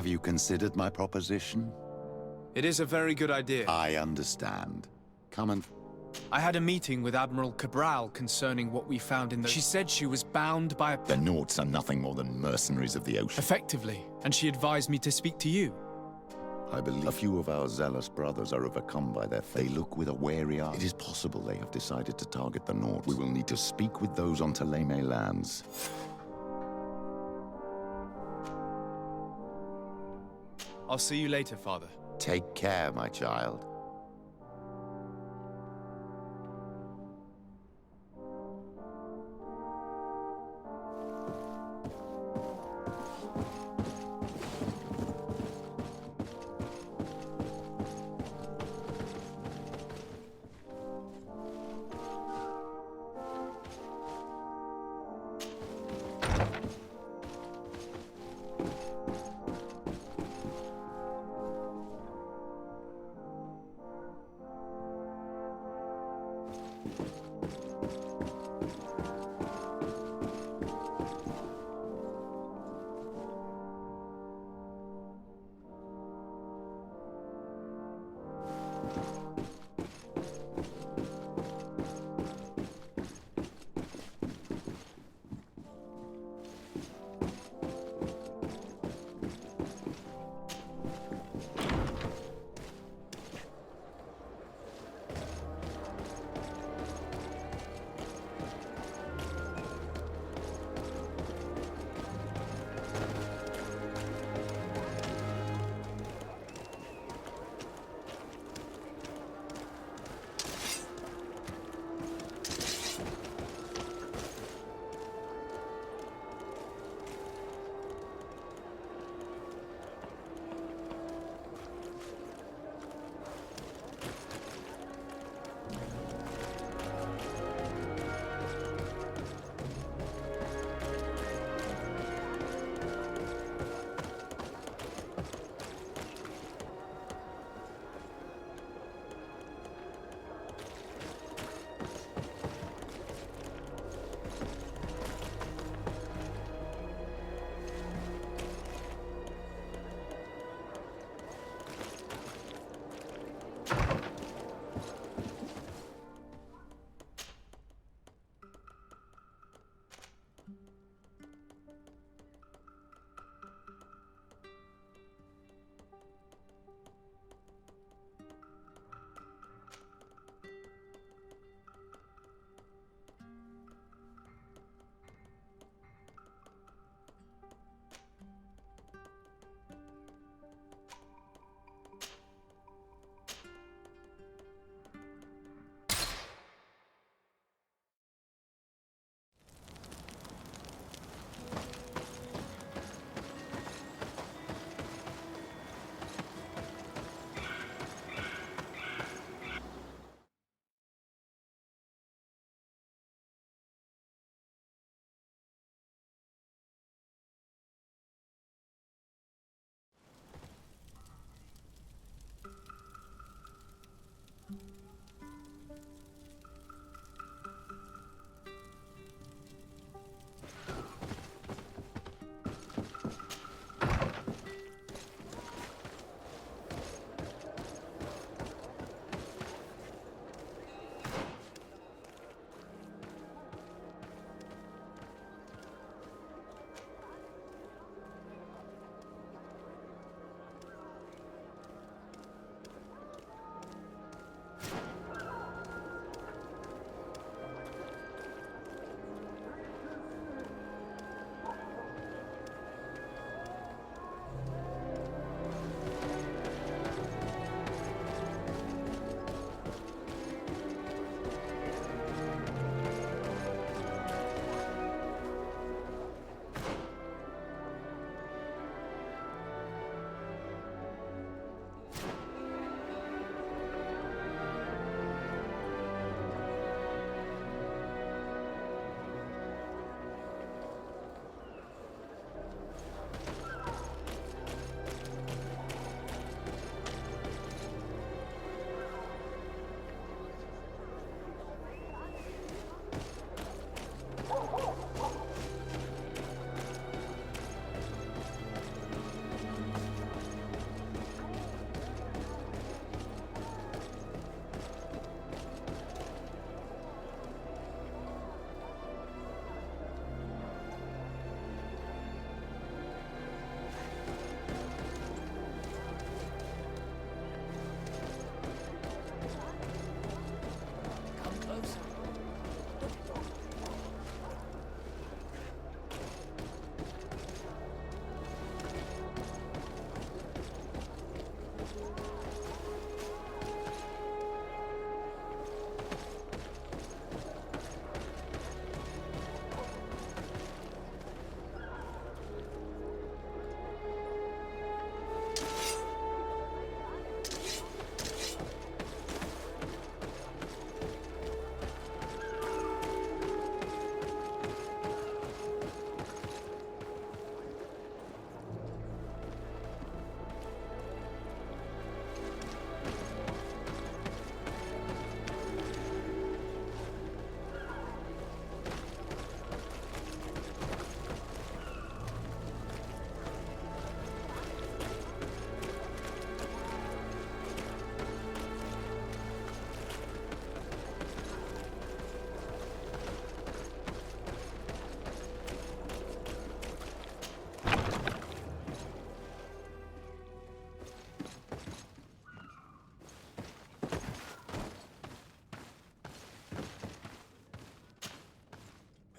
Have you considered my proposition? It is a very good idea. I understand. Come and... I had a meeting with Admiral Cabral concerning what we found in the... She said she was bound by a... The Nauts are nothing more than mercenaries of the ocean. Effectively. And she advised me to speak to you. I believe a few of our zealous brothers are overcome by their fate. They look with a wary eye. It is possible they have decided to target the Nauts. We will need to speak with those on ТОТТЕМНЫЕ lands. I'll see you later, Father. Take care, my child.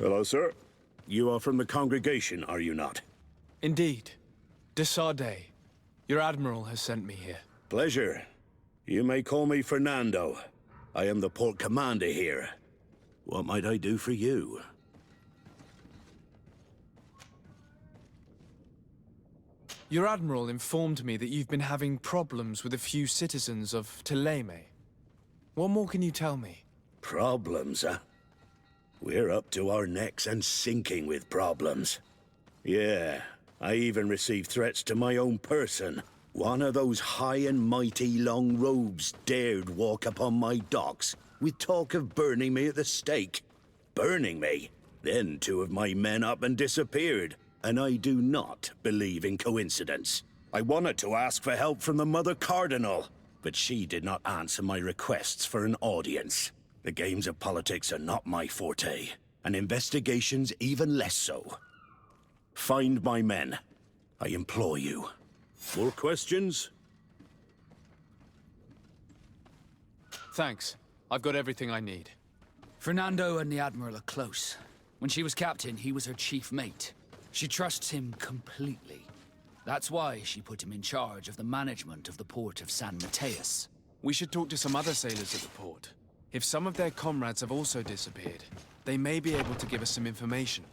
Hello, sir. You are from the congregation, are you not? Indeed. De Sardet. Your admiral has sent me here. Pleasure. You may call me Fernando. I am the port commander here. What might I do for you? Your admiral informed me that you've been having problems with a few citizens of ТОТТЕМНЫЕ. What more can you tell me? Problems, huh? We're up to our necks and sinking with problems. Yeah, I even received threats to my own person. One of those high and mighty long robes dared walk upon my docks with talk of burning me at the stake. Burning me? Then two of my men up and disappeared, and I do not believe in coincidence. I wanted to ask for help from the Mother Cardinal, but she did not answer my requests for an audience. The games of politics are not my forte, and investigations even less so. Find my men. I implore you. More questions? Thanks. I've got everything I need. Fernando and the Admiral are close. When she was captain, he was her chief mate. She trusts him completely. That's why she put him in charge of the management of the port of San Mateus. We should talk to some other sailors at the port. If some of their comrades have also disappeared, they may be able to give us some information.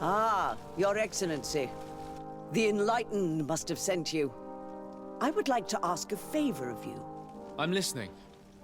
Ah, Your Excellency. The Enlightened must have sent you. I would like to ask a favor of you. I'm listening.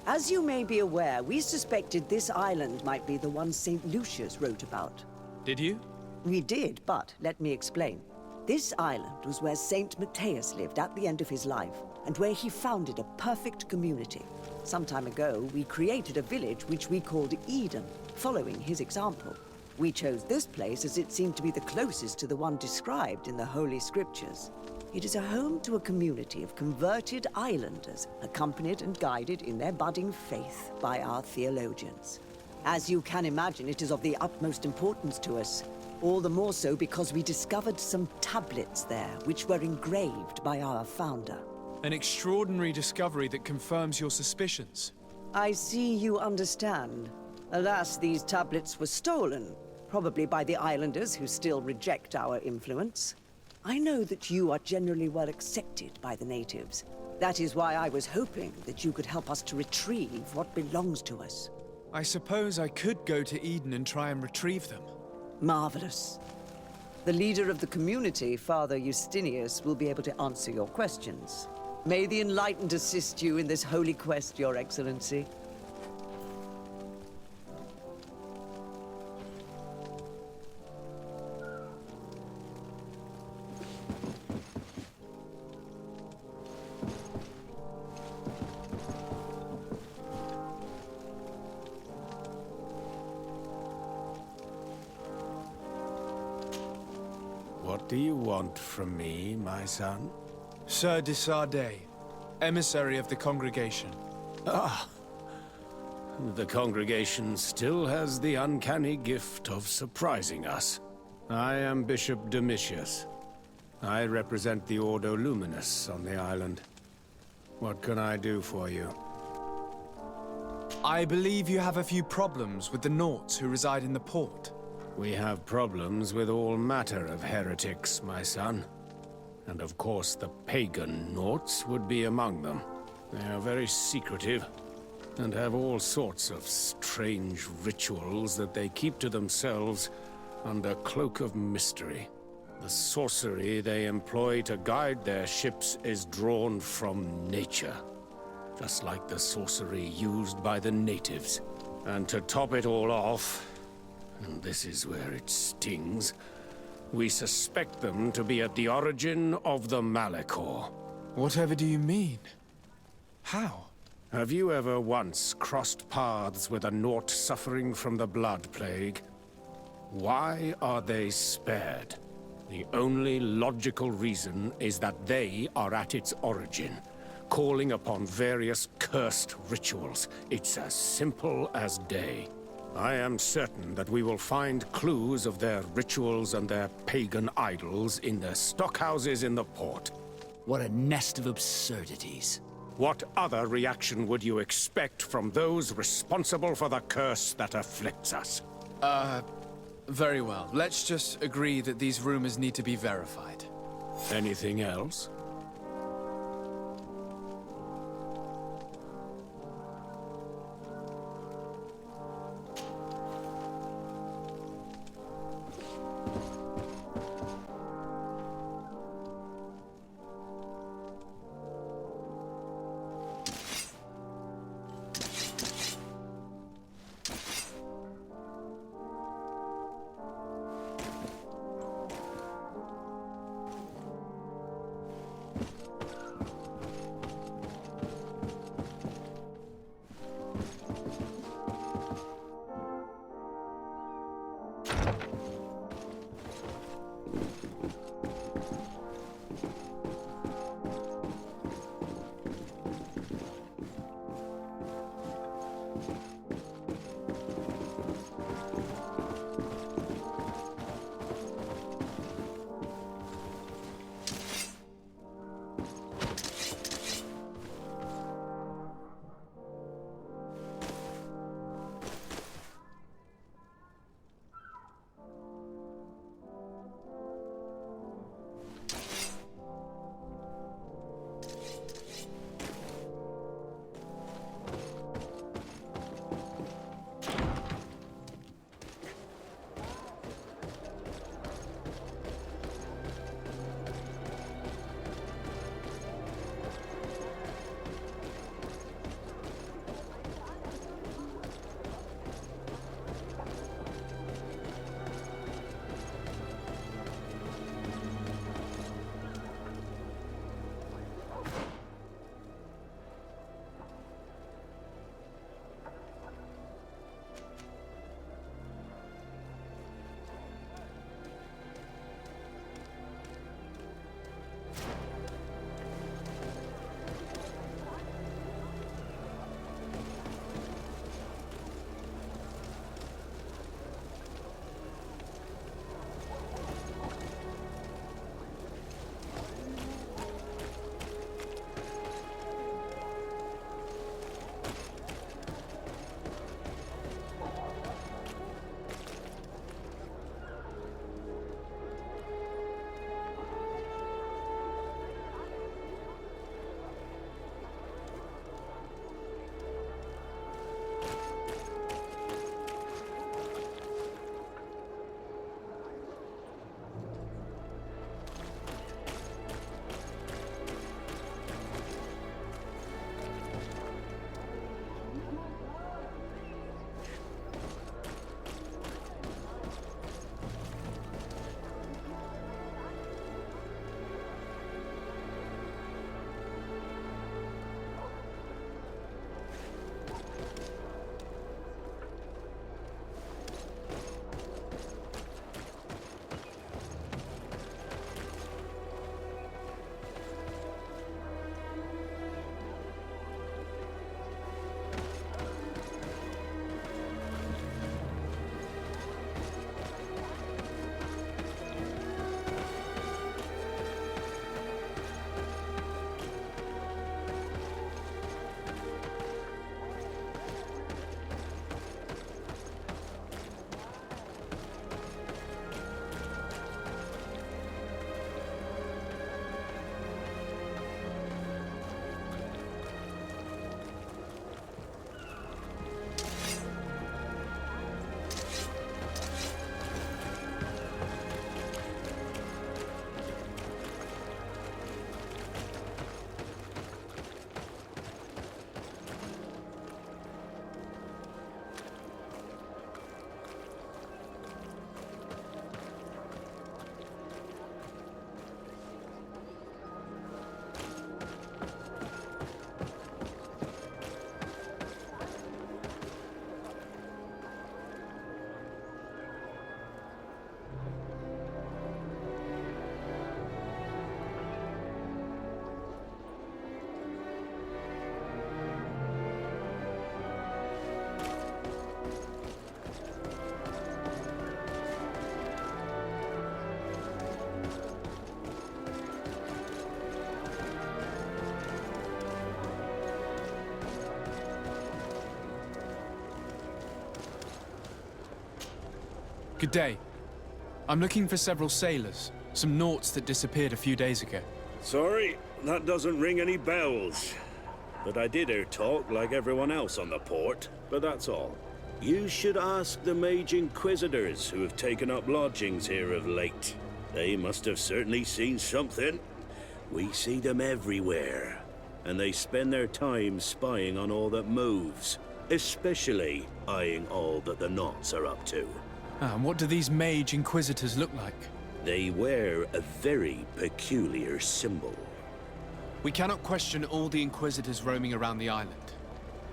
As you may be aware, we suspected this island might be the one St. Lucius wrote about. Did you? We did, but let me explain. This island was where Saint Matthias lived at the end of his life, and where he founded a perfect community. Some time ago, we created a village which we called Eden, following his example. We chose this place as it seemed to be the closest to the one described in the Holy Scriptures. It is a home to a community of converted islanders, accompanied and guided in their budding faith by our theologians. As you can imagine, it is of the utmost importance to us. All the more so because we discovered some tablets there, which were engraved by our founder. An extraordinary discovery that confirms your suspicions. I see you understand. Alas, these tablets were stolen, probably by the islanders who still reject our influence. I know that you are generally well accepted by the natives. That is why I was hoping that you could help us to retrieve what belongs to us. I suppose I could go to Eden and try and retrieve them. Marvelous. The leader of the community, Father Justinius, will be able to answer your questions. May the Enlightened assist you in this holy quest, Your Excellency. What do you want from me, my son? Sir de Sardet, emissary of the congregation. Ah, the congregation still has the uncanny gift of surprising us. I am Bishop Domitius. I represent the Ordo Luminous on the island. What can I do for you? I believe you have a few problems with the Nauts who reside in the port. We have problems with all matter of heretics, my son. And of course the pagan Nauts would be among them. They are very secretive, and have all sorts of strange rituals that they keep to themselves under cloak of mystery. The sorcery they employ to guide their ships is drawn from nature, just like the sorcery used by the natives. And to top it all off, and this is where it stings, we suspect them to be at the origin of the Malachor. Whatever do you mean? How? Have you ever once crossed paths with a Naut suffering from the blood plague? Why are they spared? The only logical reason is that they are at its origin, calling upon various cursed rituals. It's as simple as day. I am certain that we will find clues of their rituals and their pagan idols in the stockhouses in the port. What a nest of absurdities. What other reaction would you expect from those responsible for the curse that afflicts us? Very well. Let's just agree that these rumors need to be verified. Anything else? Good day. I'm looking for several sailors, some naughts that disappeared a few days ago. Sorry, that doesn't ring any bells. But I did hear talk like everyone else on the port, but that's all. You should ask the mage inquisitors who have taken up lodgings here of late. They must have certainly seen something. We see them everywhere, and they spend their time spying on all that moves, especially eyeing all that the knots are up to. And what do these mage inquisitors look like? They wear a very peculiar symbol. We cannot question all the inquisitors roaming around the island,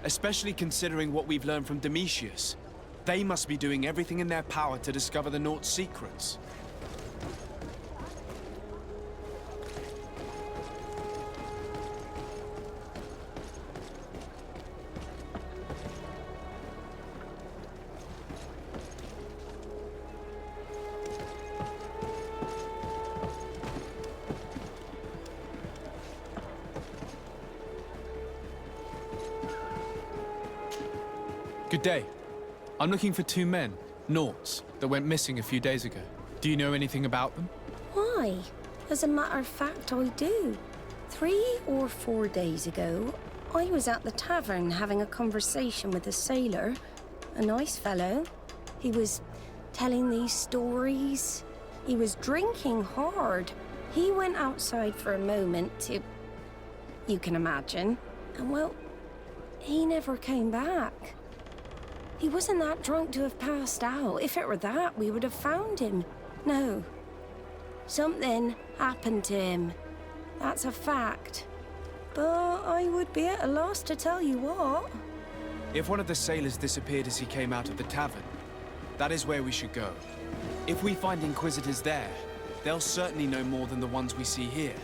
especially considering what we've learned from Domitius. They must be doing everything in their power to discover the Naught's secrets. Good day. I'm looking for two men, Naughts, that went missing a few days ago. Do you know anything about them? Why? As a matter of fact, I do. 3 or 4 days ago, I was at the tavern having a conversation with a sailor, a nice fellow. He was telling these stories. He was drinking hard. He went outside for a moment to... you can imagine. And well, he never came back. He wasn't that drunk to have passed out. If it were that, we would have found him. No. Something happened to him. That's a fact. But I would be at a loss to tell you what. If one of the sailors disappeared as he came out of the tavern, that is where we should go. If we find inquisitors there, they'll certainly know more than the ones we see here.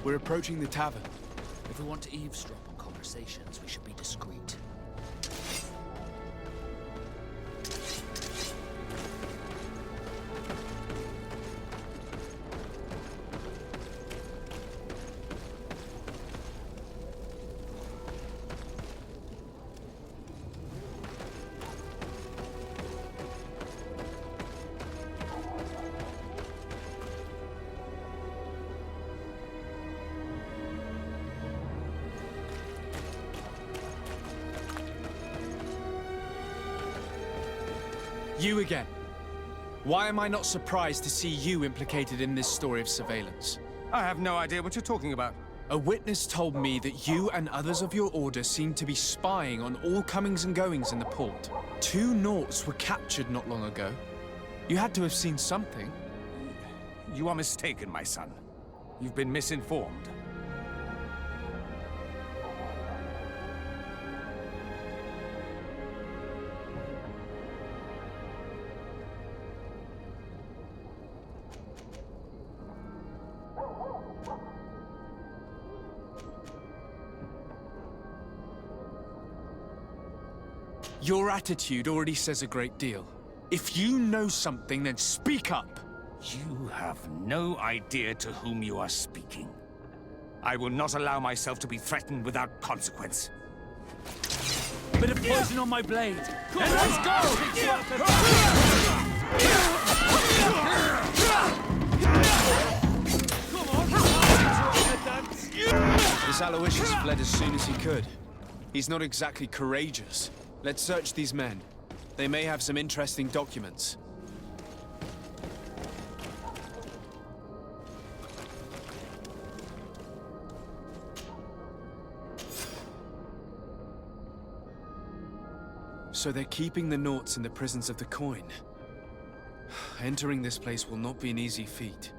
We're approaching the tavern. If we want to eavesdrop on conversations, we should be discreet. You again. Why am I not surprised to see you implicated in this story of surveillance? I have no idea what you're talking about. A witness told me that you and others of your order seemed to be spying on all comings and goings in the port. 2 Nauts were captured not long ago. You had to have seen something. You are mistaken, my son. You've been misinformed. Your attitude already says a great deal. If you know something, then speak up! You have no idea to whom you are speaking. I will not allow myself to be threatened without consequence. Bit of poison on my blade. Then let's go! This Aloysius fled as soon as he could. He's not exactly courageous. Let's search these men. They may have some interesting documents. So they're keeping the Nauts in the prisons of the coin. Entering this place will not be an easy feat.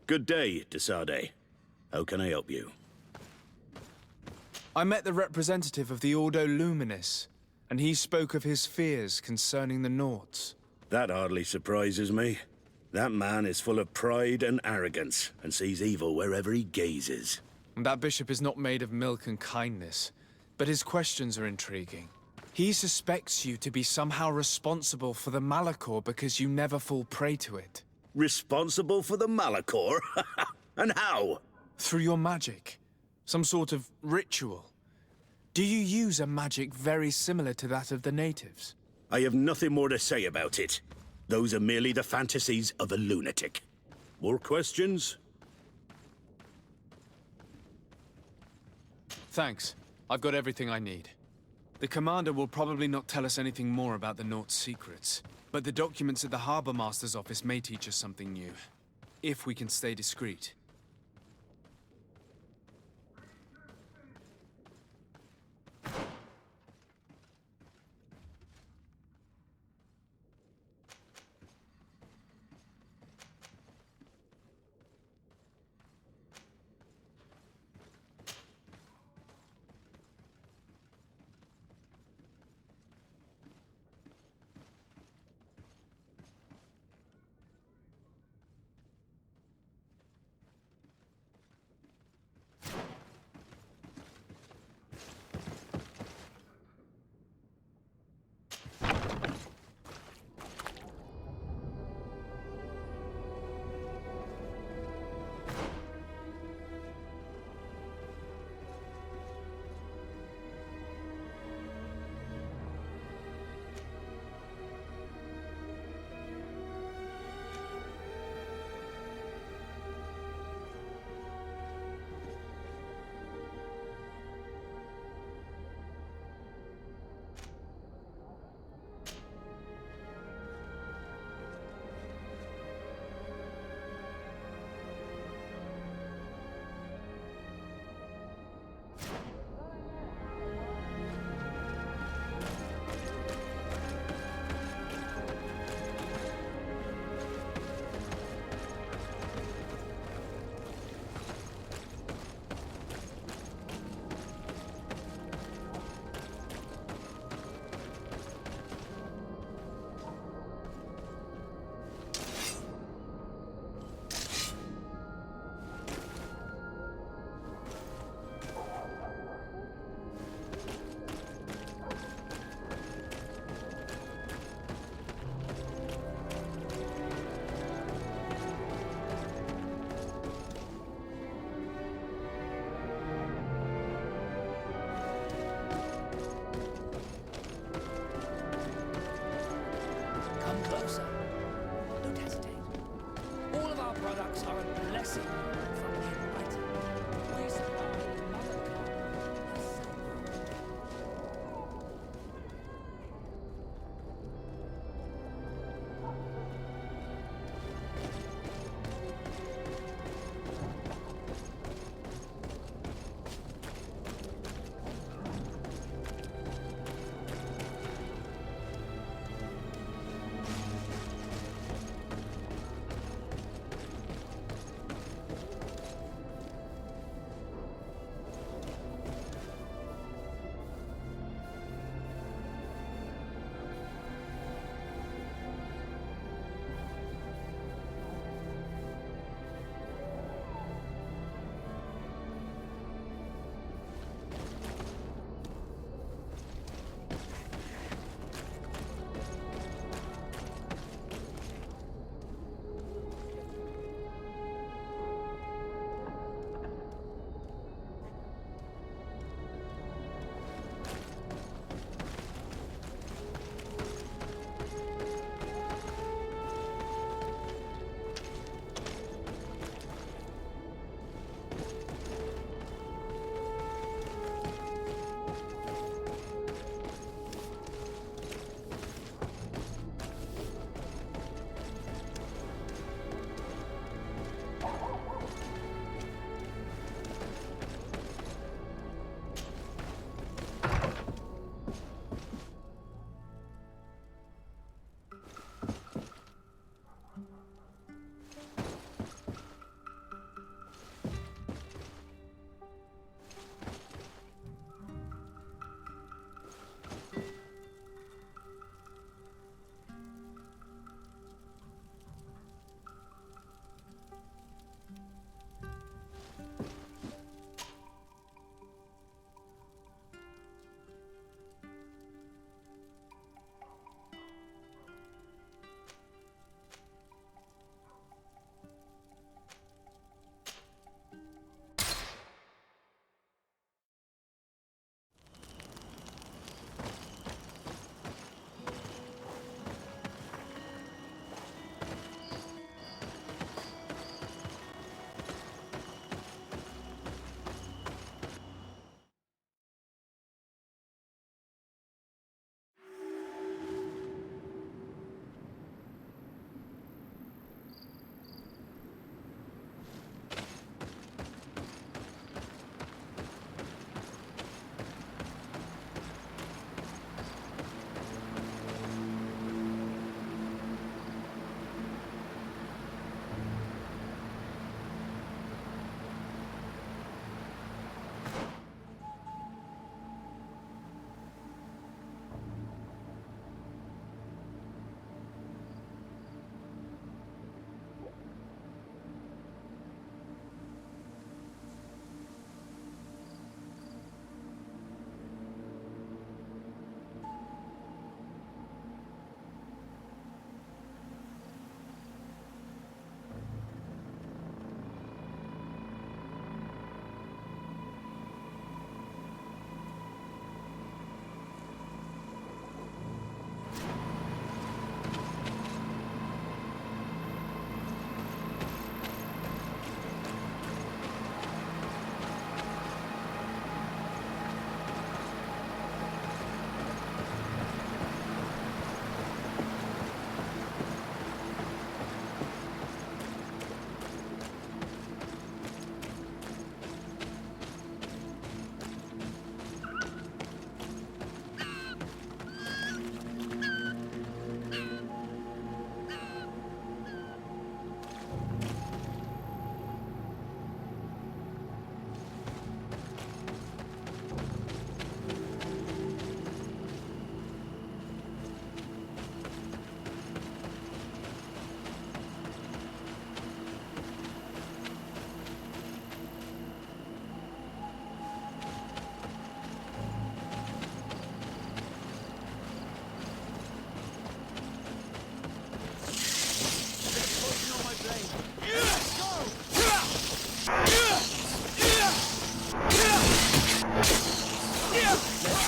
Good day, Desade. How can I help you? I met the representative of the Ordo Luminis, and he spoke of his fears concerning the Nauts. That hardly surprises me. That man is full of pride and arrogance, and sees evil wherever he gazes. That bishop is not made of milk and kindness, but his questions are intriguing. He suspects you to be somehow responsible for the Malachor because you never fall prey to it. Responsible for the Malachor? And how? Through your magic. Some sort of ritual. Do you use a magic very similar to that of the natives? I have nothing more to say about it. Those are merely the fantasies of a lunatic. More questions? Thanks. I've got everything I need. The commander will probably not tell us anything more about the Naut's secrets, but the documents at the Harbor Master's office may teach us something new, if we can stay discreet.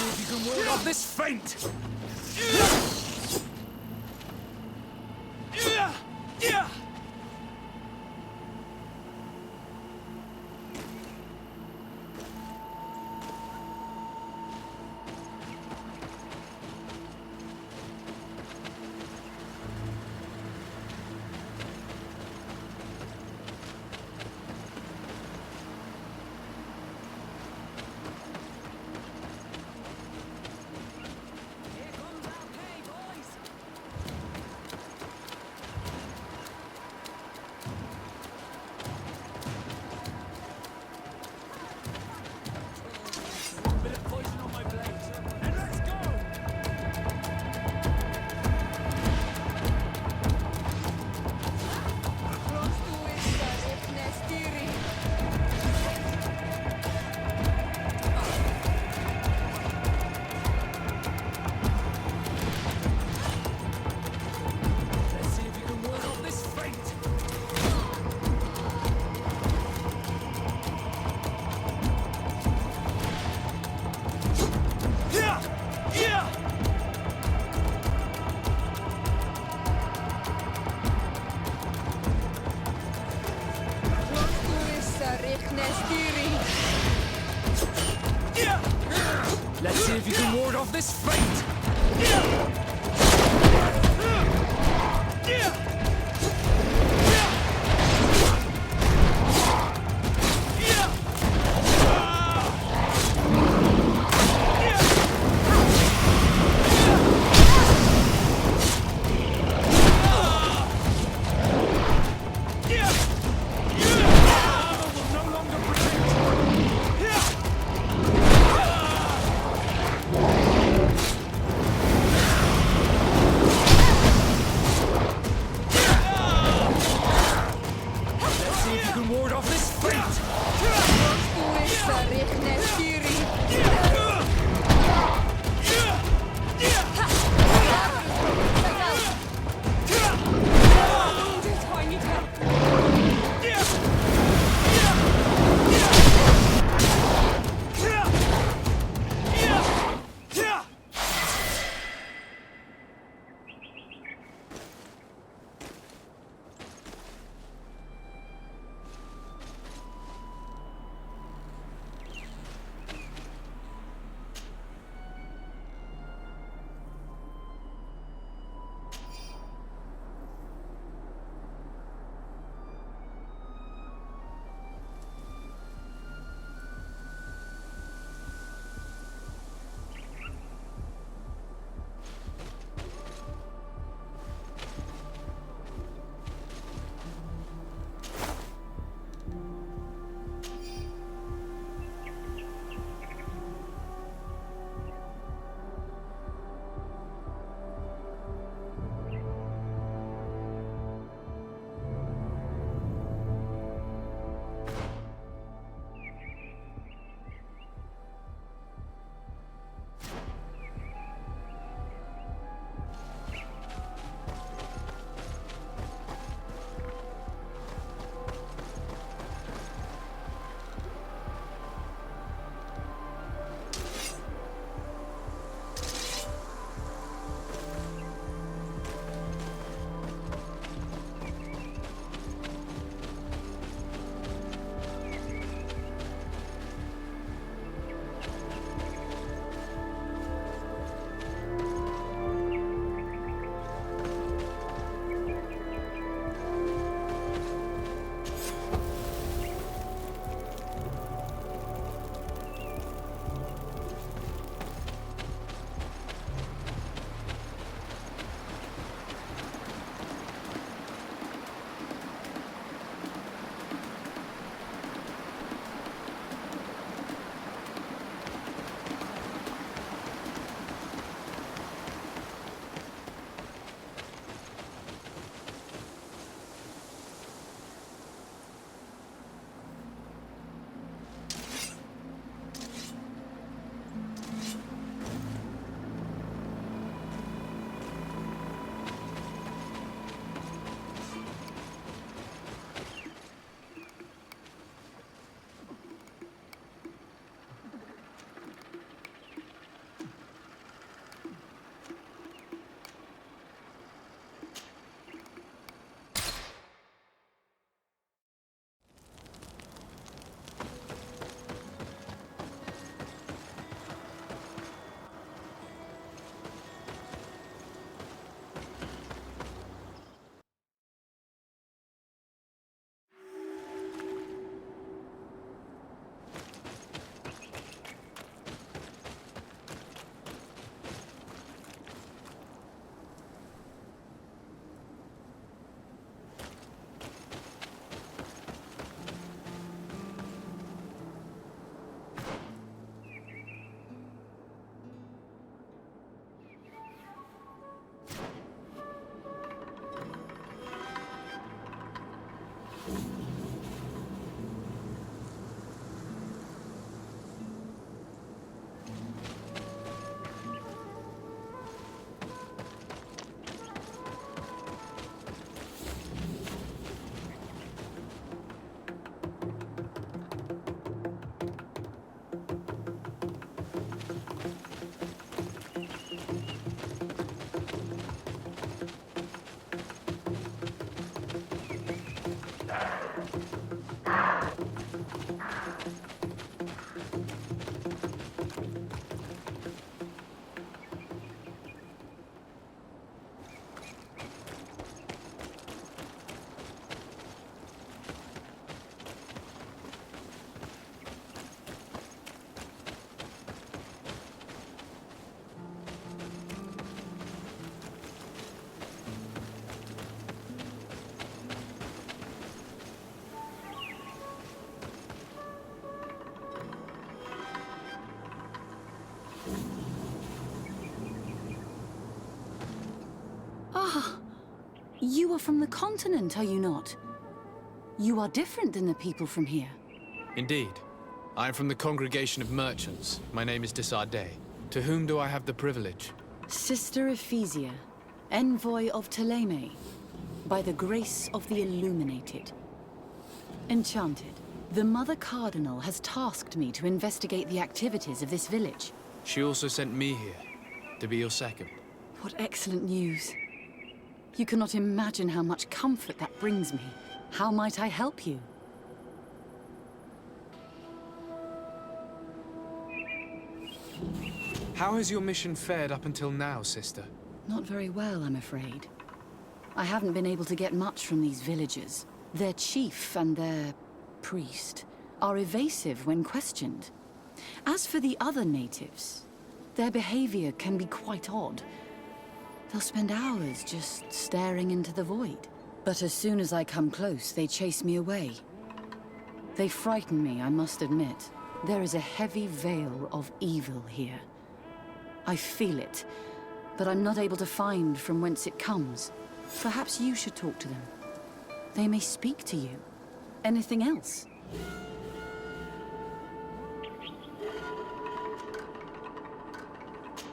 if you can ward off this feint! Let's see if you can ward off this fate! Ah, you are from the continent, are you not? You are different than the people from here. Indeed. I am from the congregation of merchants. My name is Desardet. To whom do I have the privilege? Sister Ephesia, envoy of Ptolemy, by the grace of the illuminated. Enchanted, the Mother Cardinal has tasked me to investigate the activities of this village. She also sent me here, to be your second. What excellent news. You cannot imagine how much comfort that brings me. How might I help you? How has your mission fared up until now, sister? Not very well, I'm afraid. I haven't been able to get much from these villagers. Their chief and their priest are evasive when questioned. As for the other natives, their behavior can be quite odd. They'll spend hours just staring into the void. But as soon as I come close, they chase me away. They frighten me, I must admit. There is a heavy veil of evil here. I feel it, but I'm not able to find from whence it comes. Perhaps you should talk to them. They may speak to you. Anything else?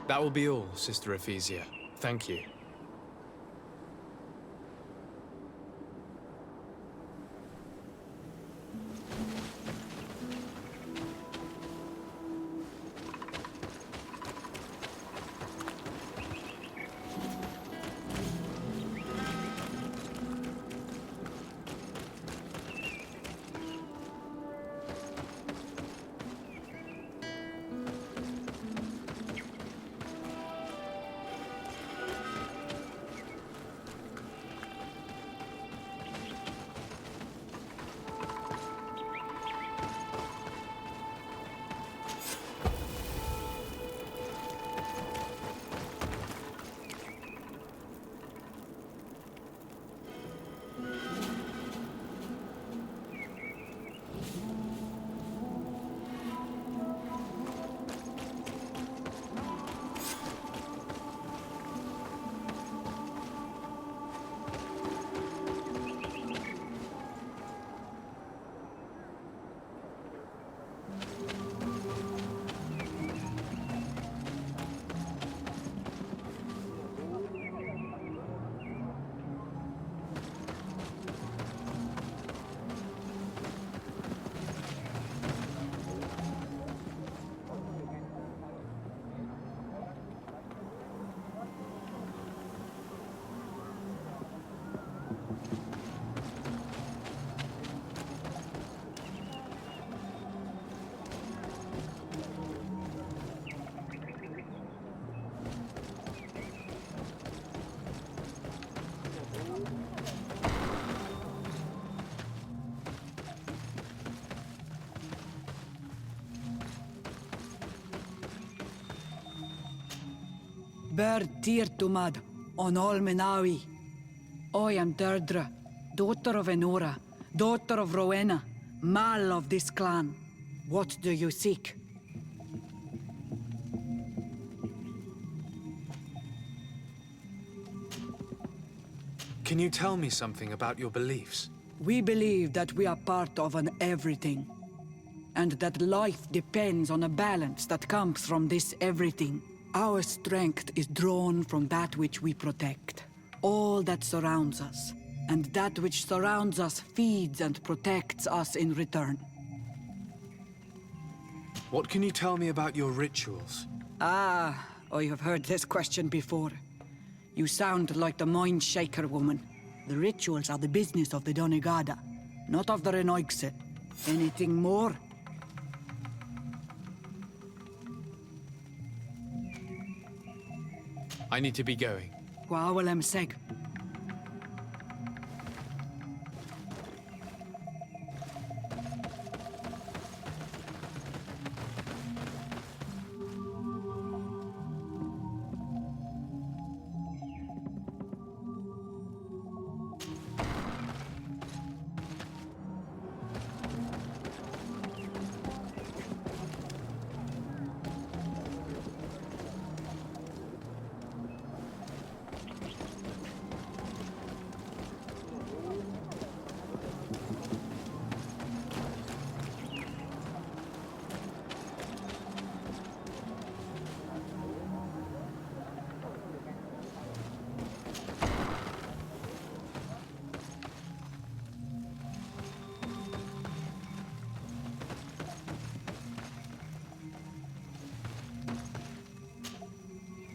That will be all, Sister Ephesia. Thank you. Bird Tirtumad, ОНЛАЙН. I am Deirdre, daughter of Enora, daughter of Rowena, Mal of this clan. What do you seek? Can you tell me something about your beliefs? We believe that we are part of an everything, and that life depends on a balance that comes from this everything. Our strength is drawn from that which we protect, all that surrounds us, and that which surrounds us feeds and protects us in return. What can you tell me about your rituals? I have heard this question before. You sound like the Mind Shaker woman. The rituals are the business of the Donegada, not of the Renoigse. Anything more? I need to be going. Wawalem seg.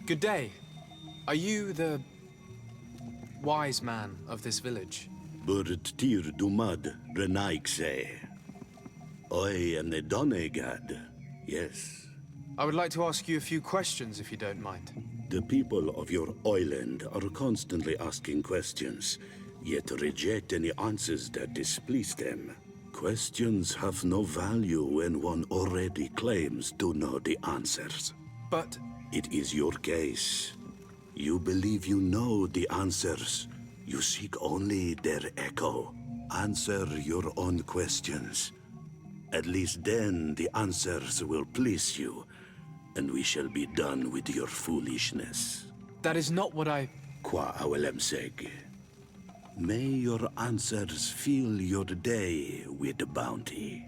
Good day. Are you the wise man of this village? Burt tir dumad renaikse. I am the Donegad. Yes. I would like to ask you a few questions, if you don't mind. The people of your island are constantly asking questions, yet reject any answers that displease them. Questions have no value when one already claims to know the answers. But it is your case. You believe you know the answers. You seek only their echo. Answer your own questions. At least then the answers will please you, and we shall be done with your foolishness. that is not what I... Qua awelemseg. May your answers fill your day with bounty.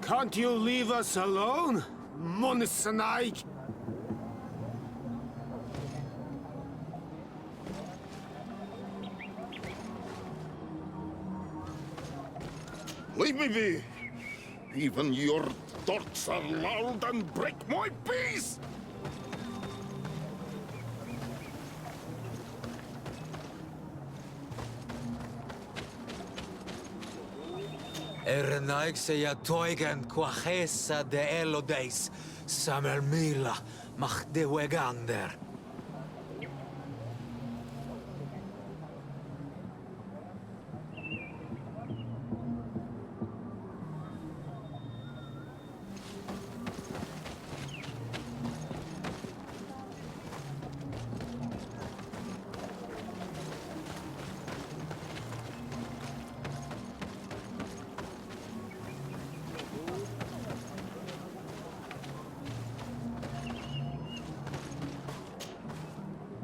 Can't you leave us alone, Monisanaik? Leave me be! Even your thoughts are loud and break my peace! Ernaikse ja toigen quachesa de elodeis, samermila mach de wegander.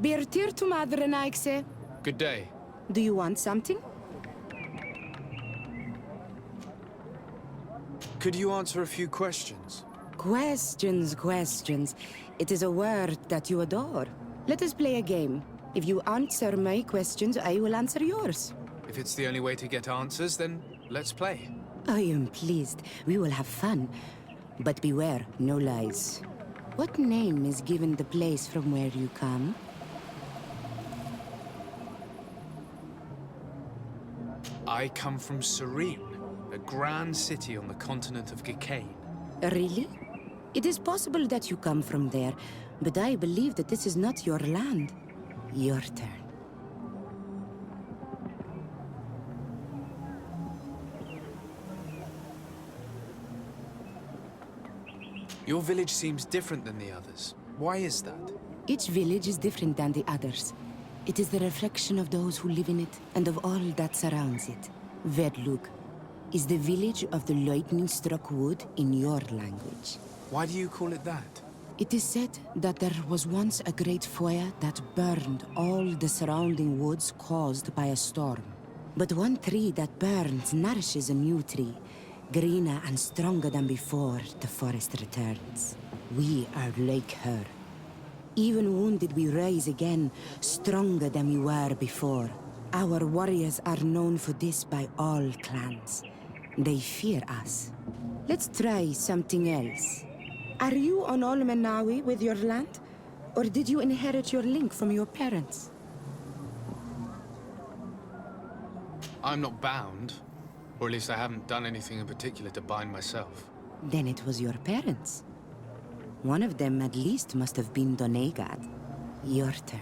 Birtir to Madre Naikse. Good day. Do you want something? Could you answer a few questions? Questions. It is a word that you adore. Let us play a game. If you answer my questions, I will answer yours. If it's the only way to get answers, then let's play. I am pleased. We will have fun. But beware, no lies. What name is given the place from where you come? I come from Serene, a grand city on the continent of Gicane. Really? It is possible that you come from there, but I believe that this is not your land. Your turn. Your village seems different than the others. Why is that? Each village is different than the others. It is the reflection of those who live in it and of all that surrounds it. Verdlug is the village of the lightning-struck wood in your language. Why do you call it that? It is said that there was once a great fire that burned all the surrounding woods caused by a storm. But one tree that burns nourishes a new tree, greener and stronger than before the forest returns. We are like her. Even wounded, we rise again, stronger than we were before. Our warriors are known for this by all clans. They fear us. Let's try something else. Are you on Olmenawi with your land? Or did you inherit your link from your parents? I'm not bound. Or at least I haven't done anything in particular to bind myself. Then it was your parents. One of them at least must have been Donegad. Your turn.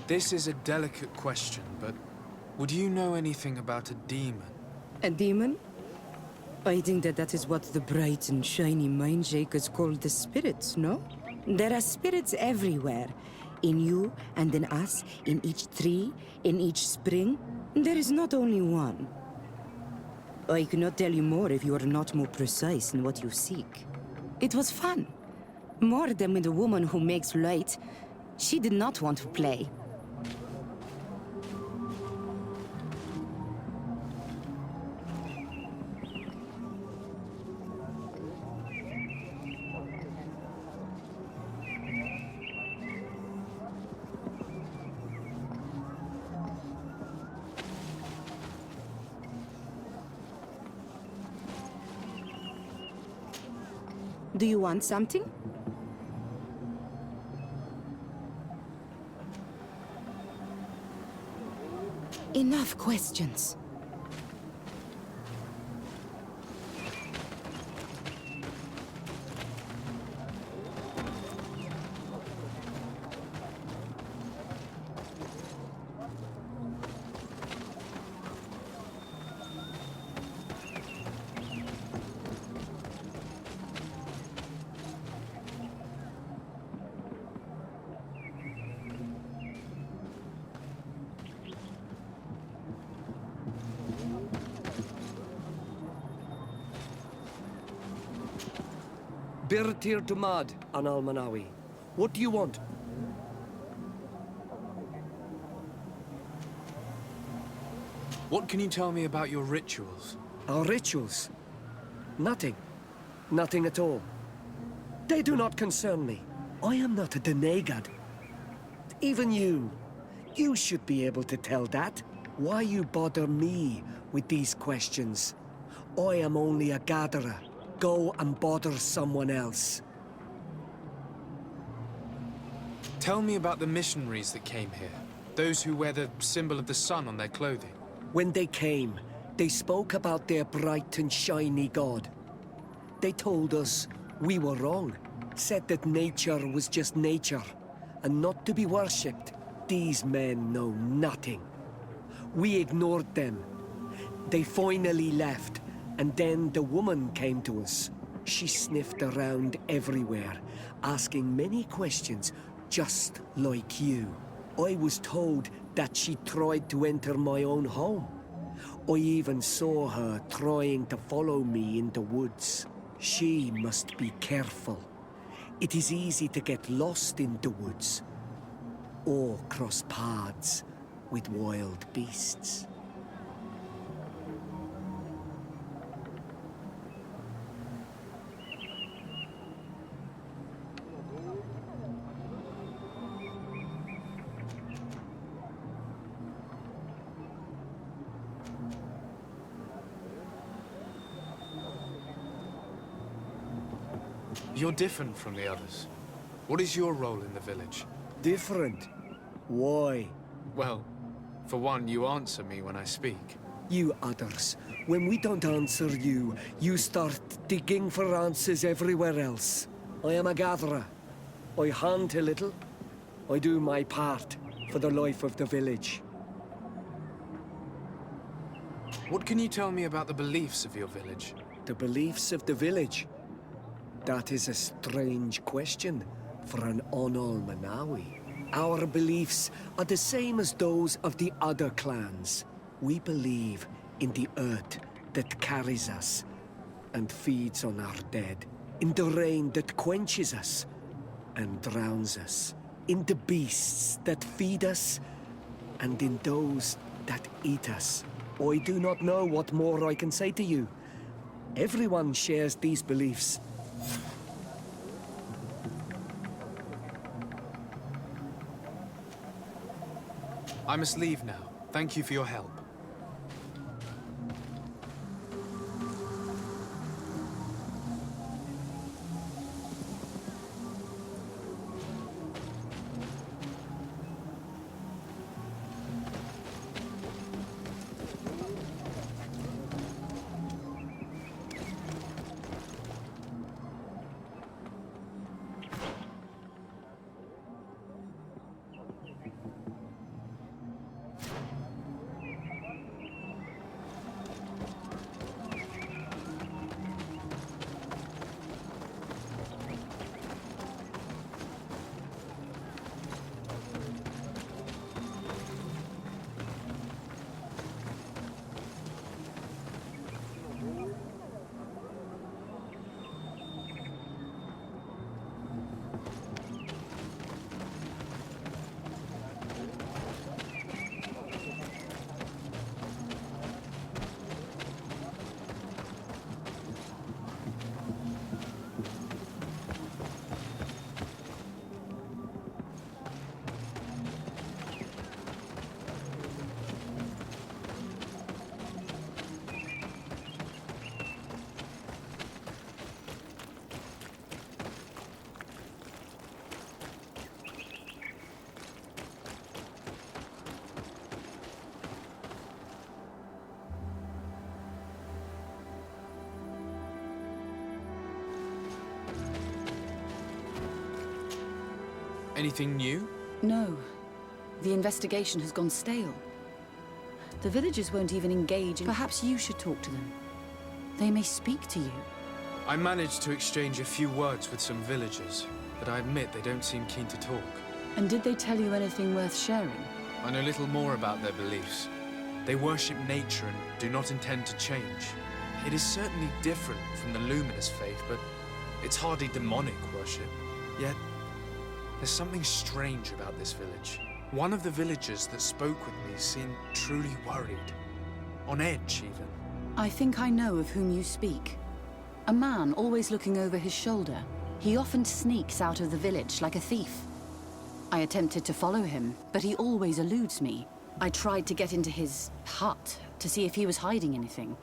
This is a delicate question, but would you know anything about a demon? A demon? I think that is what the bright and shiny mind shakers call the spirits, no? There are spirits everywhere. In you and in us, in each tree, in each spring. There is not only one. I cannot tell you more if you are not more precise in what you seek. It was fun. More than with a woman who makes light. She did not want to play. Do you want something? Enough questions. Birtir Dumad, Anal Manawi. What do you want? What can you tell me about your rituals? Our rituals? Nothing. Nothing at all. They do not concern me. I am not a denegad. Even you. You should be able to tell that. Why you bother me with these questions? I am only a gatherer. Go and bother someone else. Tell me about the missionaries that came here. Those who wear the symbol of the sun on their clothing. When they came, they spoke about their bright and shiny god. They told us we were wrong. Said that nature was just nature, and not to be worshipped. These men know nothing. We ignored them. They finally left. And then the woman came to us. She sniffed around everywhere, asking many questions, just like you. I was told that she tried to enter my own home. I even saw her trying to follow me in the woods. She must be careful. It is easy to get lost in the woods, or cross paths with wild beasts. You're different from the others. What is your role in the village? Different? Why? Well, for one, you answer me when I speak. You others, when we don't answer you, you start digging for answers everywhere else. I am a gatherer. I hunt a little. I do my part for the life of the village. What can you tell me about the beliefs of your village? The beliefs of the village? That is a strange question for an Onol Manawi. Our beliefs are the same as those of the other clans. We believe in the earth that carries us and feeds on our dead, in the rain that quenches us and drowns us, in the beasts that feed us and in those that eat us. I do not know what more I can say to you. Everyone shares these beliefs. I must leave now. Thank you for your help. Anything new? No. The investigation has gone stale. The villagers won't even engage, and perhaps you should talk to them. They may speak to you. I managed to exchange a few words with some villagers, but I admit they don't seem keen to talk. And did they tell you anything worth sharing? I know little more about their beliefs. They worship nature and do not intend to change. It is certainly different from the luminous faith, but it's hardly demonic worship. Yet, there's something strange about this village. One of the villagers that spoke with me seemed truly worried. On edge, even. I think I know of whom you speak. A man always looking over his shoulder. He often sneaks out of the village like a thief. I attempted to follow him, but he always eludes me. I tried to get into his hut to see if he was hiding anything,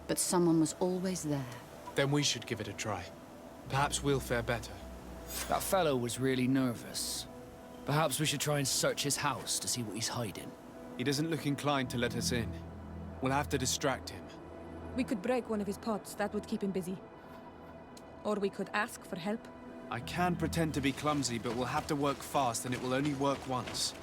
but someone was always there. Then we should give it a try. Perhaps we'll fare better. That fellow was really nervous. Perhaps we should try and search his house to see what he's hiding. He doesn't look inclined to let us in. We'll have to distract him. We could break one of his pots. That would keep him busy. Or we could ask for help. I can pretend to be clumsy, but we'll have to work fast, and it will only work once.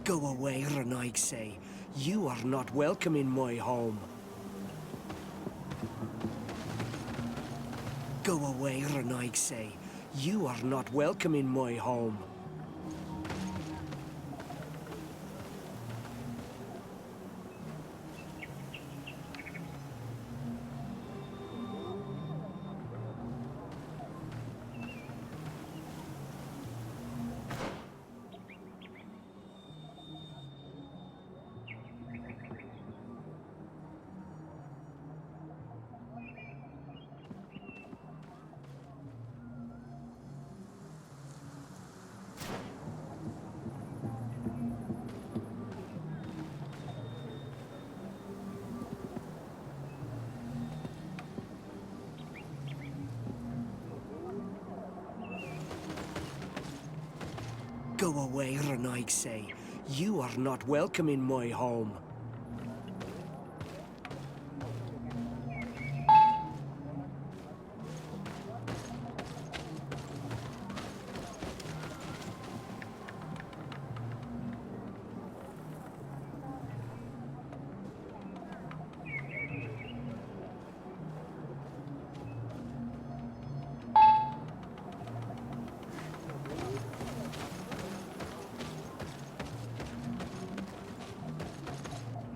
Go away, Renaig say. You are not welcome in my home. Go away, Renaig say. You are not welcome in my home. Go away, Renaig say. You are not welcome in my home.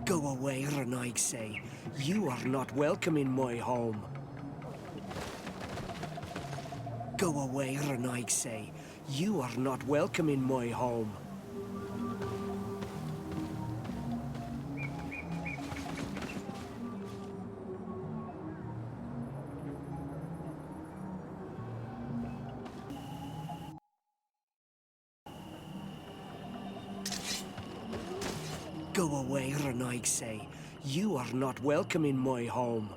Go away, Renaig say. You are not welcome in my home. Go away, Renaig say. You are not welcome in my home. Go away, Renaig say. You are not welcome in my home.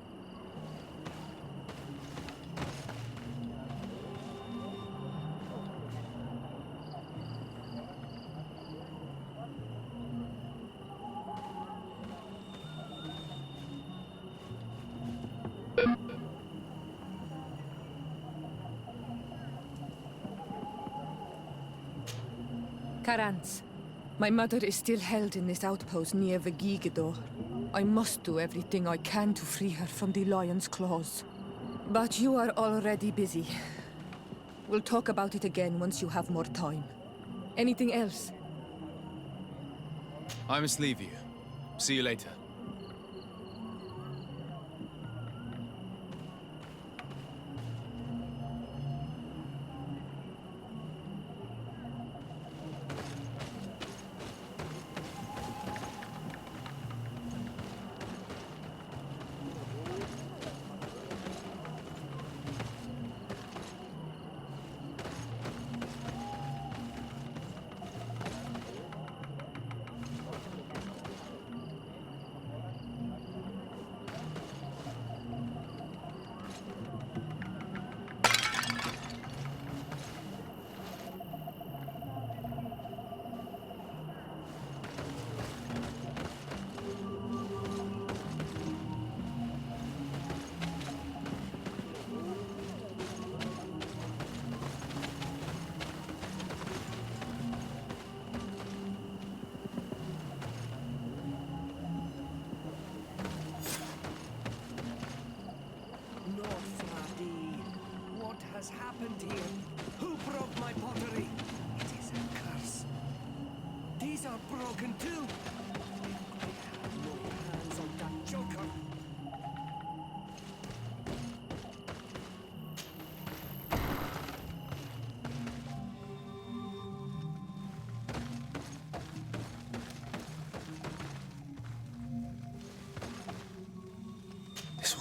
Karans. My mother is still held in this outpost near Vegigedor. I must do everything I can to free her from the lion's claws. But you are already busy. We'll talk about it again once you have more time. Anything else? I must leave you. See you later.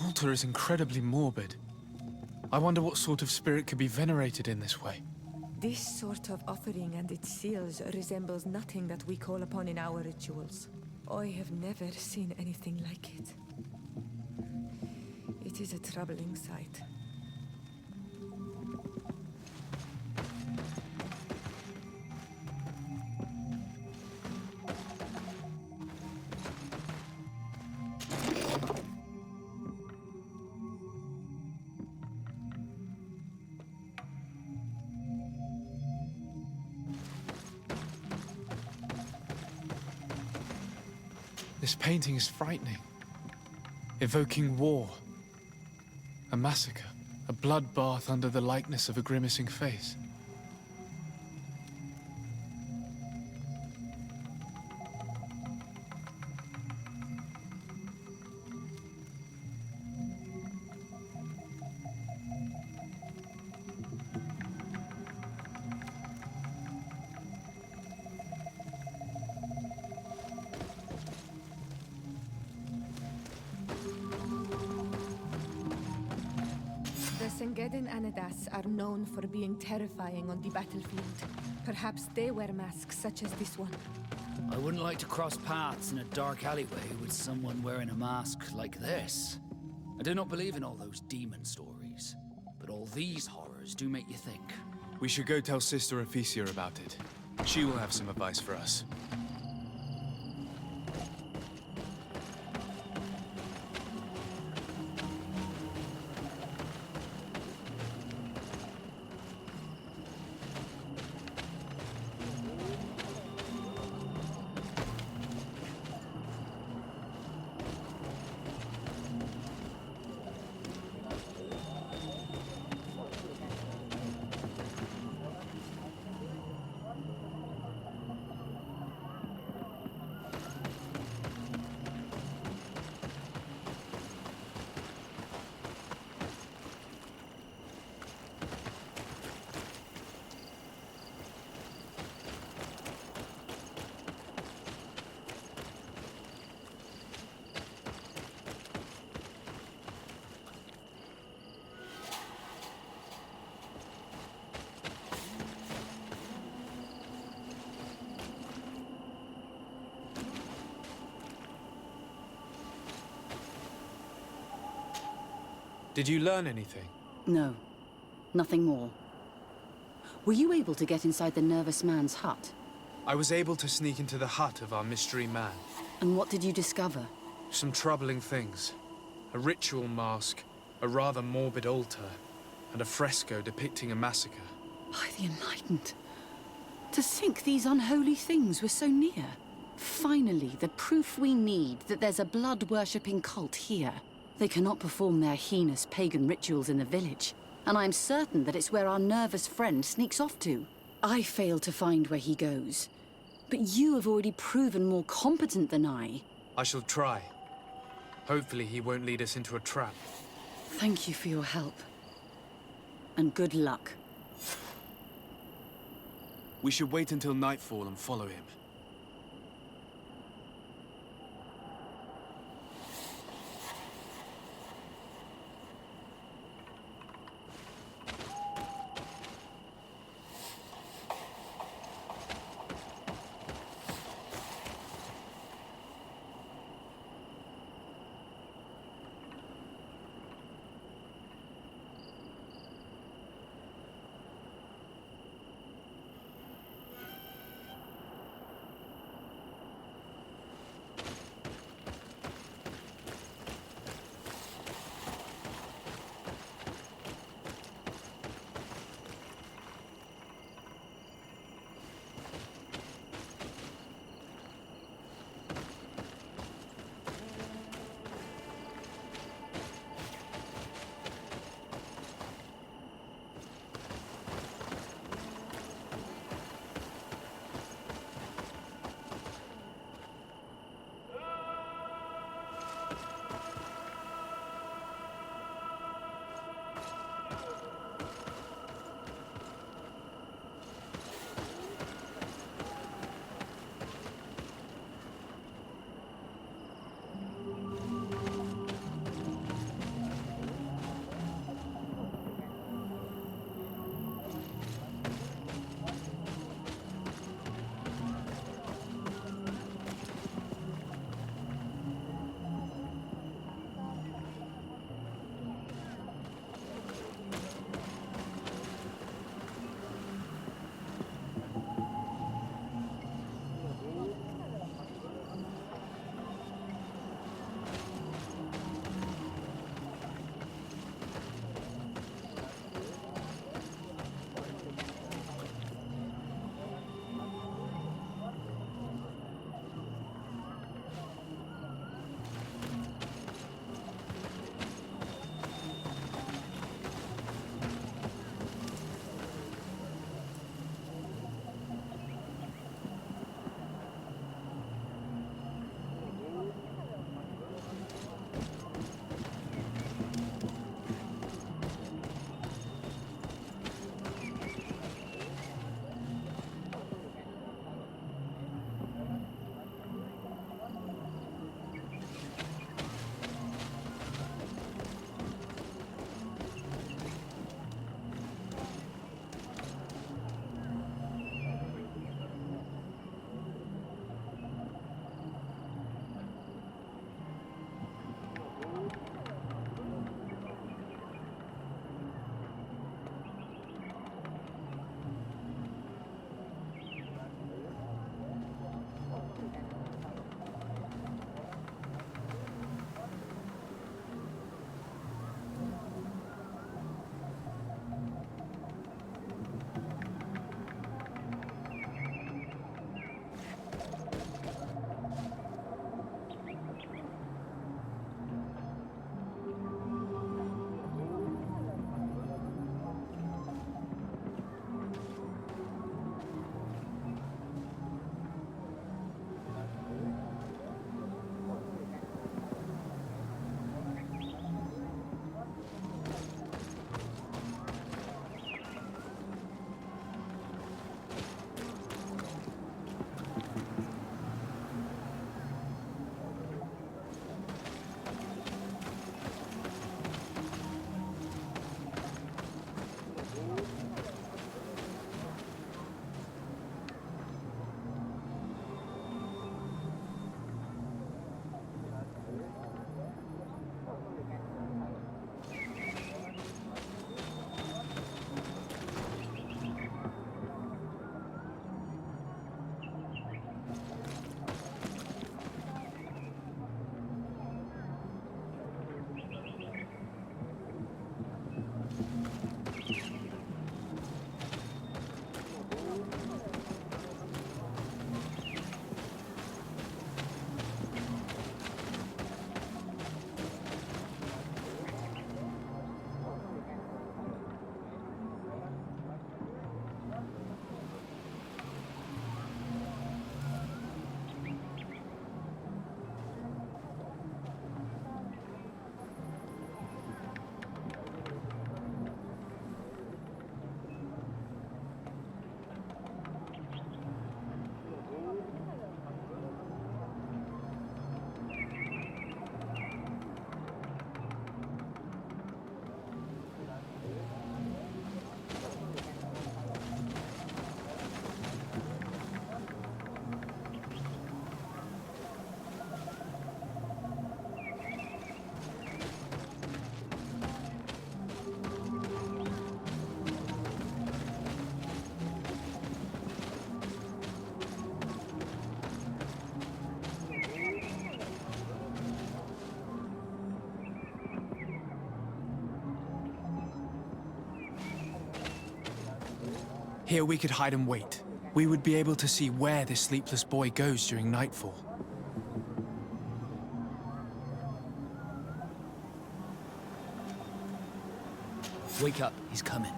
altar is incredibly morbid. I wonder what sort of spirit could be venerated in this way. This sort of offering and its seals resembles nothing that we call upon in our rituals. I have never seen anything like it. It is a troubling sight. This painting is frightening, evoking war, a massacre, a bloodbath under the likeness of a grimacing face. Are known for being terrifying on the battlefield. Perhaps they wear masks such as this one. I wouldn't like to cross paths in a dark alleyway with someone wearing a mask like this. I do not believe in all those demon stories, but all these horrors do make you think. We should go tell Sister Ephesia about it. She will have some advice for us. Did you learn anything? No, nothing more. Were you able to get inside the nervous man's hut? I was able to sneak into the hut of our mystery man. And what did you discover? Some troubling things. A ritual mask, a rather morbid altar, and a fresco depicting a massacre. By the Enlightened. To think these unholy things were so near. Finally, the proof we need that there's a blood-worshipping cult here. They cannot perform their heinous pagan rituals in the village, and I'm certain that it's where our nervous friend sneaks off to. I failed to find where he goes, but you have already proven more competent than I. I shall try. Hopefully he won't lead us into a trap. Thank you for your help. And good luck. We should wait until nightfall and follow him. Here we could hide and wait. We would be able to see where this sleepless boy goes during nightfall. Wake up, he's coming.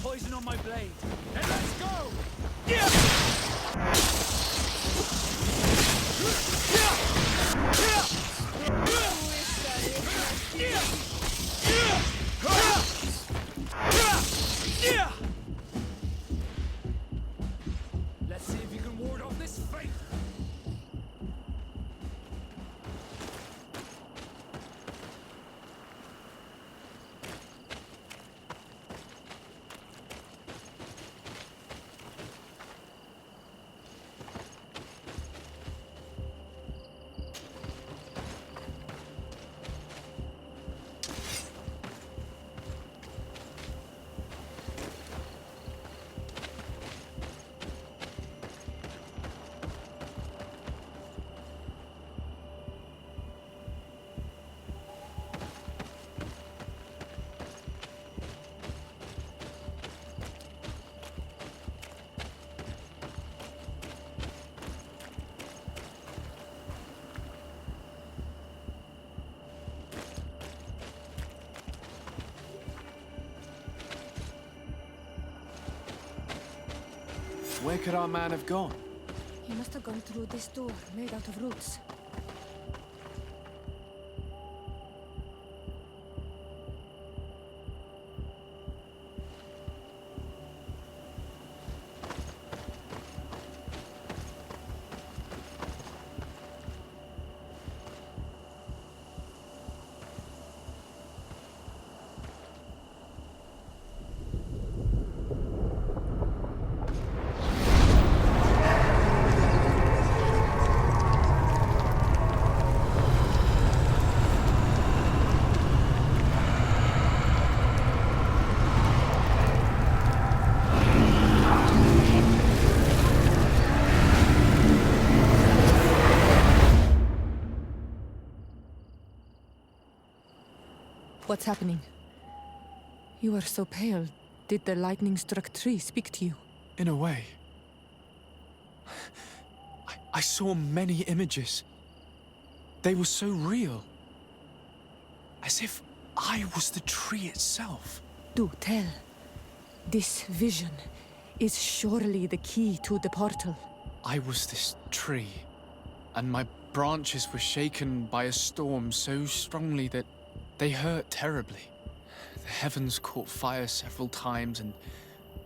Poison on my blade. And let's go! Let's see if you can ward off this fate. Where could our man have gone? He must have gone through this door, made out of roots. What's happening? You are so pale. Did the lightning-struck tree speak to you? In a way. I saw many images. They were so real. As if I was the tree itself. Do tell. This vision is surely the key to the portal. I was this tree, and my branches were shaken by a storm so strongly that they hurt terribly. The heavens caught fire several times, and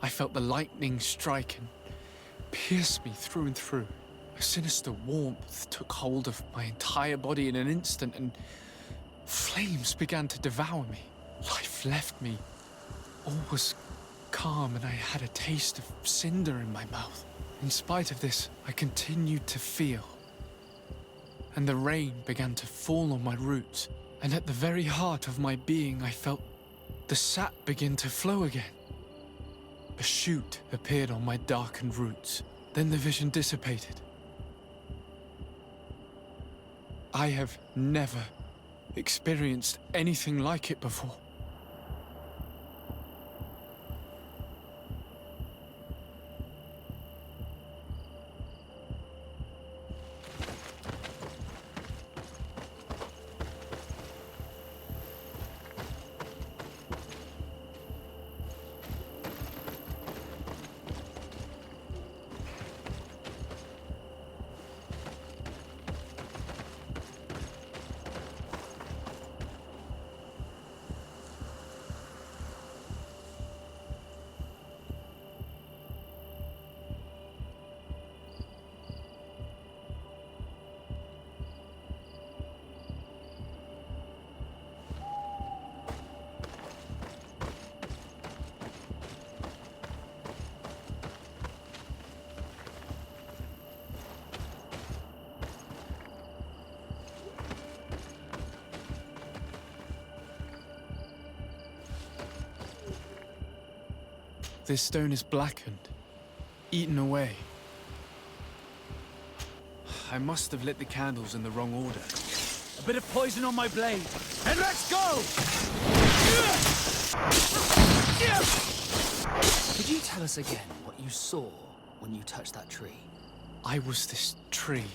I felt the lightning strike and pierce me through and through. A sinister warmth took hold of my entire body in an instant, and flames began to devour me. Life left me. All was calm, and I had a taste of cinder in my mouth. In spite of this, I continued to feel. And the rain began to fall on my roots, and at the very heart of my being, I felt the sap begin to flow again. A shoot appeared on my darkened roots. Then the vision dissipated. I have never experienced anything like it before. This stone is blackened, eaten away. I must have lit the candles in the wrong order. A bit of poison on my blade, and let's go! Could you tell us again what you saw when you touched that tree? I was this tree,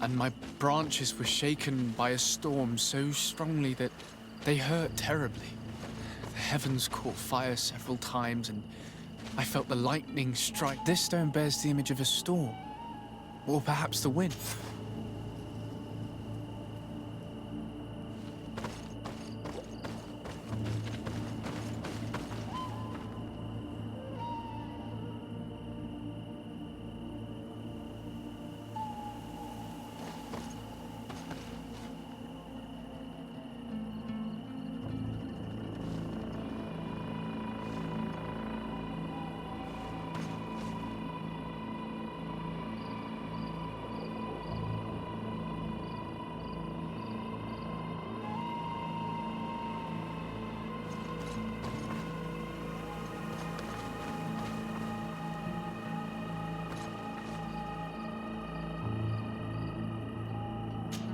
and my branches were shaken by a storm so strongly that they hurt terribly. The heavens caught fire several times, and I felt the lightning strike. This stone bears the image of a storm, or perhaps the wind.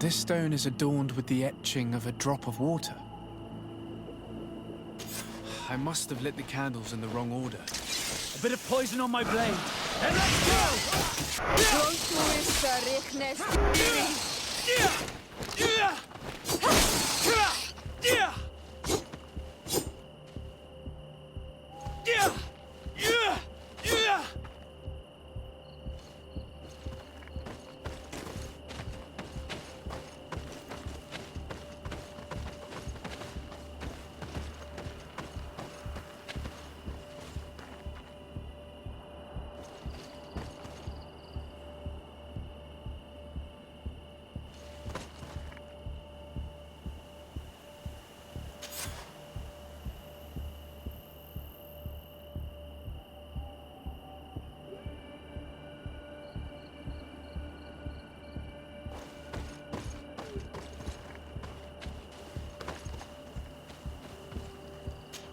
This stone is adorned with the etching of a drop of water. I must have lit the candles in the wrong order. A bit of poison on my blade, and let's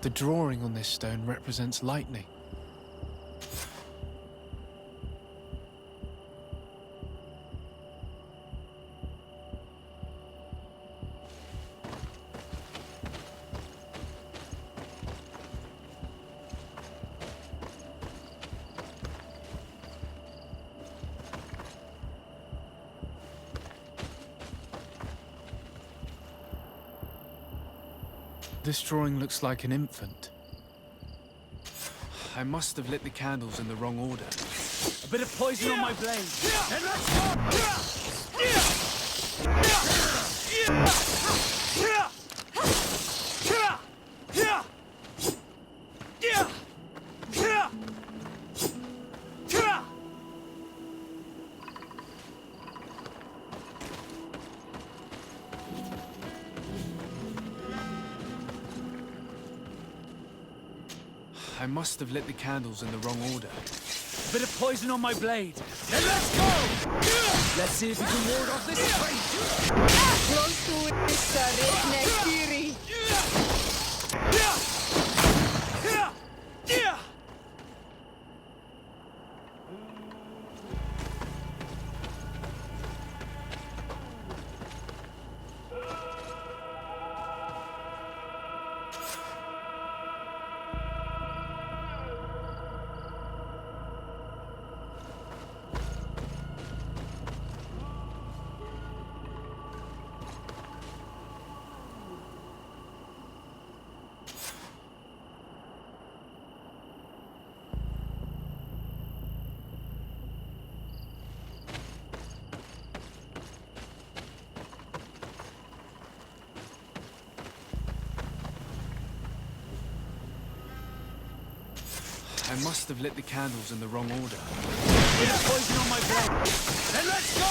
The drawing on this stone represents lightning. This drawing looks like an infant. I must have lit the candles in the wrong order. A bit of poison on my blade. And let's I must have lit the candles in the wrong order. A bit of poison on my blade. Then let's go! Let's see if we can ward off this fight. Close to it, redneck theory. I must have lit the candles in the wrong order. Bit of poison on my blade. Then let's go!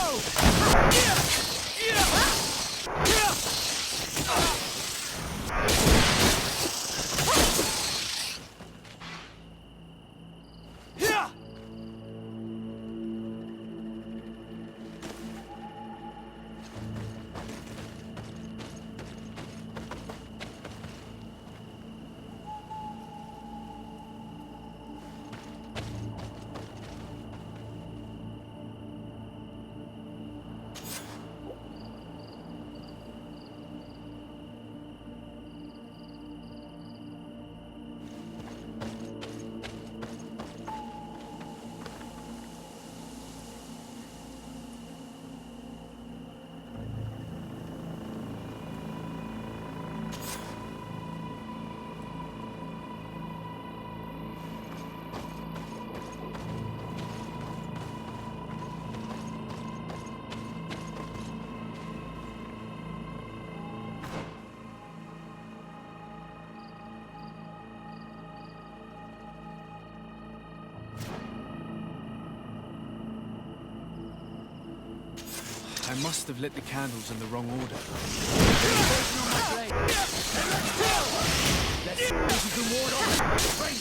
I must have lit the candles in the wrong order. Poison on my blade. Then let's go! Let's see if we can ward off this fight.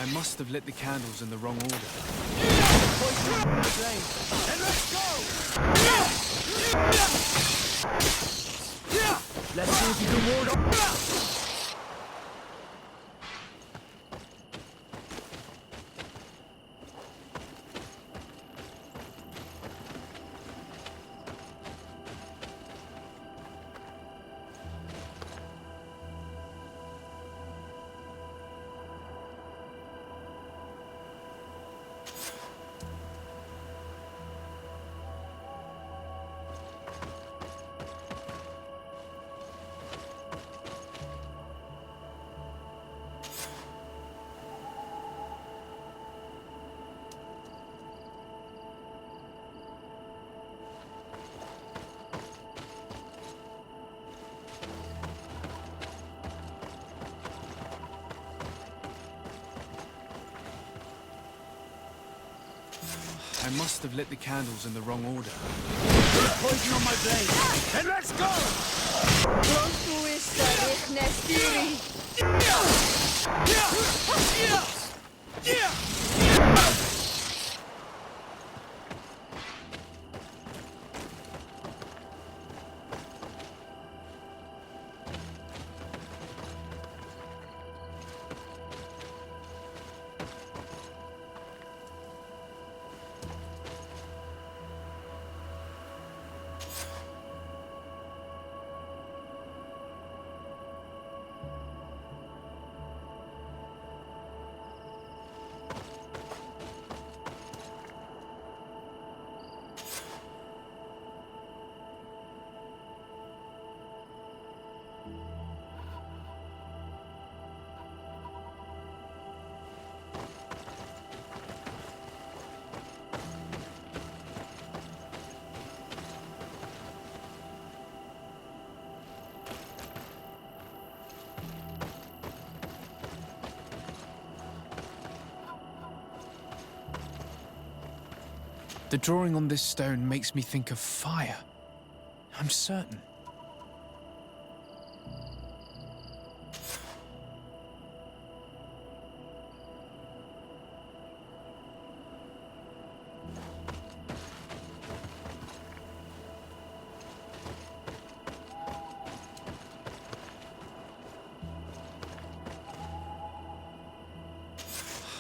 I must have lit the candles in the wrong order. Poison on my blade. Then let's go! Let's see if you can ward off. I must have lit the candles in the wrong order. Poison on my blade. Then let's go! The drawing on this stone makes me think of fire. I'm certain.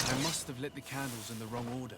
I must have lit the candles in the wrong order.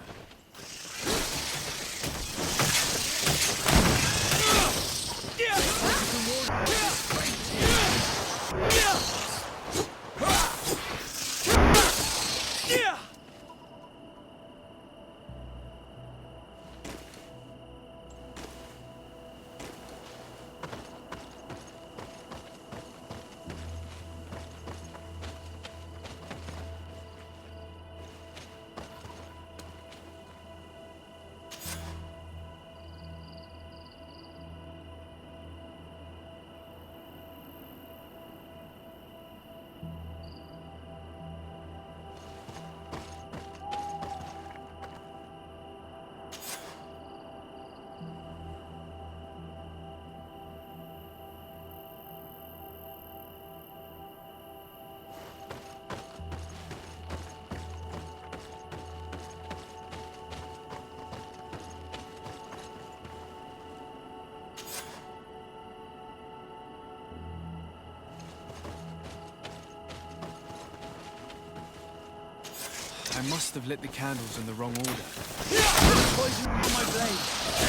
I must have lit the candles in the wrong order. Poison on my blade.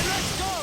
Let's go!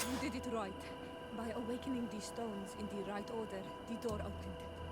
You did it right. By awakening these stones in the right order, the door opened.